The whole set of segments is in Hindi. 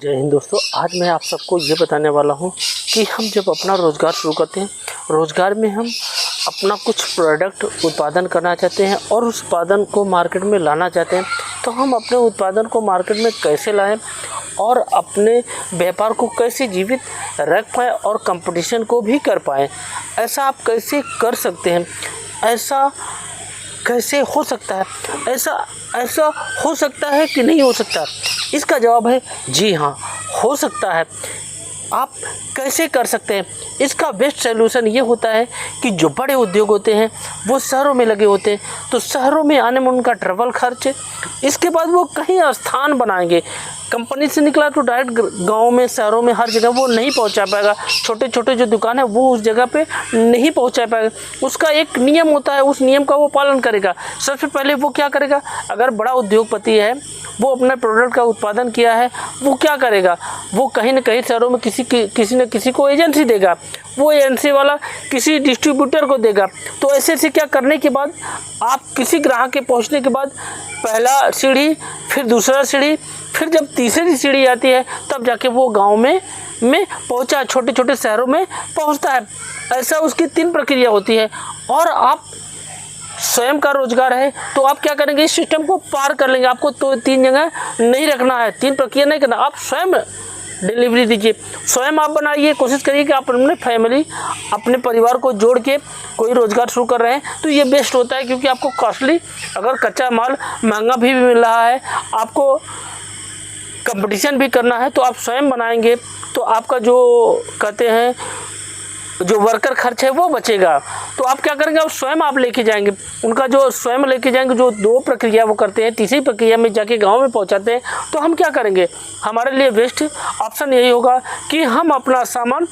जय हिंद दोस्तों। आज मैं आप सबको ये बताने वाला हूँ कि हम जब अपना रोज़गार शुरू करते हैं, रोज़गार में हम अपना कुछ प्रोडक्ट उत्पादन करना चाहते हैं और उस उत्पादन को मार्केट में लाना चाहते हैं, तो हम अपने उत्पादन को मार्केट में कैसे लाएं और अपने व्यापार को कैसे जीवित रख पाएँ और कंपटीशन को भी कर पाएँ। ऐसा आप कैसे कर सकते हैं? ऐसा कैसे हो सकता है? ऐसा हो सकता है कि नहीं हो सकता? इसका जवाब है जी हाँ, हो सकता है। आप कैसे कर सकते हैं? इसका बेस्ट सलूशन ये होता है कि जो बड़े उद्योग होते हैं वो शहरों में लगे होते हैं, तो शहरों में आने में उनका ट्रैवल खर्च, इसके बाद वो कहीं स्थान बनाएंगे। कंपनी से निकला तो डायरेक्ट गांव में, शहरों में, हर जगह वो नहीं पहुंचा पाएगा। छोटे छोटे जो दुकान है वो उस जगह पे नहीं पहुंचा पाएगा। उसका एक नियम होता है, उस नियम का वो पालन करेगा। सबसे पहले वो क्या करेगा? अगर बड़ा उद्योगपति है, वो अपने प्रोडक्ट का उत्पादन किया है, वो क्या करेगा? वो कहीं ना कहीं शहरों में किसी न किसी को एजेंसी देगा, वो एजेंसी वाला किसी डिस्ट्रीब्यूटर को देगा। तो ऐसे क्या करने के बाद आप किसी ग्राहक के पहुंचने के बाद पहला सीढ़ी, फिर दूसरा सीढ़ी, फिर जब तीसरी सीढ़ी आती है तब जाके वो गांव में पहुंचा, छोटे छोटे शहरों में पहुंचता है। ऐसा उसकी 3 प्रक्रिया होती है। और आप स्वयं का रोजगार है तो आप क्या करेंगे? इस सिस्टम को पार कर लेंगे। आपको तो 3 जगह नहीं रखना है, 3 प्रक्रिया नहीं करना। आप स्वयं डिलीवरी दीजिए, स्वयं आप बनाइए। कोशिश करिए कि आप अपने फैमिली, अपने परिवार को जोड़ के कोई रोज़गार शुरू कर रहे हैं तो ये बेस्ट होता है, क्योंकि आपको कॉस्टली, अगर कच्चा माल महंगा भी मिल रहा है, आपको कंपटीशन भी करना है, तो आप स्वयं बनाएंगे तो आपका जो कहते हैं जो वर्कर खर्च है वो बचेगा। तो आप क्या करेंगे? आप स्वयं आप लेके जाएंगे। उनका जो स्वयं लेके जाएंगे, जो 2 प्रक्रिया वो करते हैं, तीसरी प्रक्रिया में जाके गांव में पहुंचाते हैं, तो हम क्या करेंगे? हमारे लिए बेस्ट ऑप्शन यही होगा कि हम अपना सामान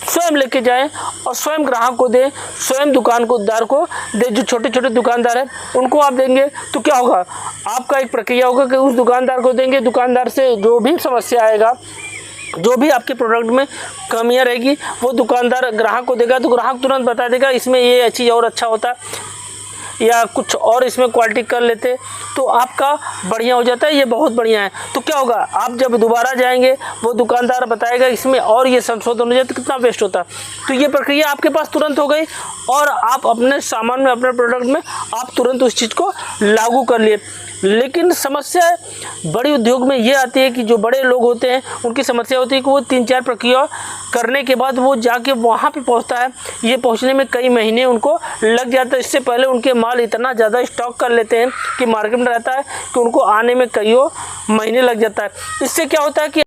स्वयं लेके जाएं और स्वयं ग्राहक को दें, स्वयं दुकानदार को दें। जो छोटे छोटे दुकानदार हैं उनको आप देंगे तो क्या होगा? आपका एक प्रक्रिया होगा कि उस दुकानदार को देंगे, दुकानदार से जो भी समस्या आएगा, जो भी आपके प्रोडक्ट में कमियां रहेगी, वो दुकानदार ग्राहक को देगा, तो ग्राहक तुरंत बता देगा इसमें ये चीज़ और अच्छा होता है या कुछ और इसमें क्वालिटी कर लेते, तो आपका बढ़िया हो जाता है। ये बहुत बढ़िया है। तो क्या होगा? आप जब दोबारा जाएंगे, वो दुकानदार बताएगा इसमें और ये संशोधन हो जाए, तो कितना बेस्ट होता। तो ये प्रक्रिया आपके पास तुरंत हो गई और आप अपने सामान में, अपने प्रोडक्ट में आप तुरंत उस चीज़ को लागू कर लिए। लेकिन समस्या बड़ी उद्योग में ये आती है कि जो बड़े लोग होते हैं उनकी समस्या होती है कि वो 3-4 प्रक्रिया करने के बाद वो जाके वहाँ पे पहुँचता है, ये पहुँचने में कई महीने उनको लग जाता है। इससे पहले उनके माल इतना ज़्यादा स्टॉक कर लेते हैं कि मार्केट में रहता है कि उनको आने में कईयों महीने लग जाता है। इससे क्या होता है कि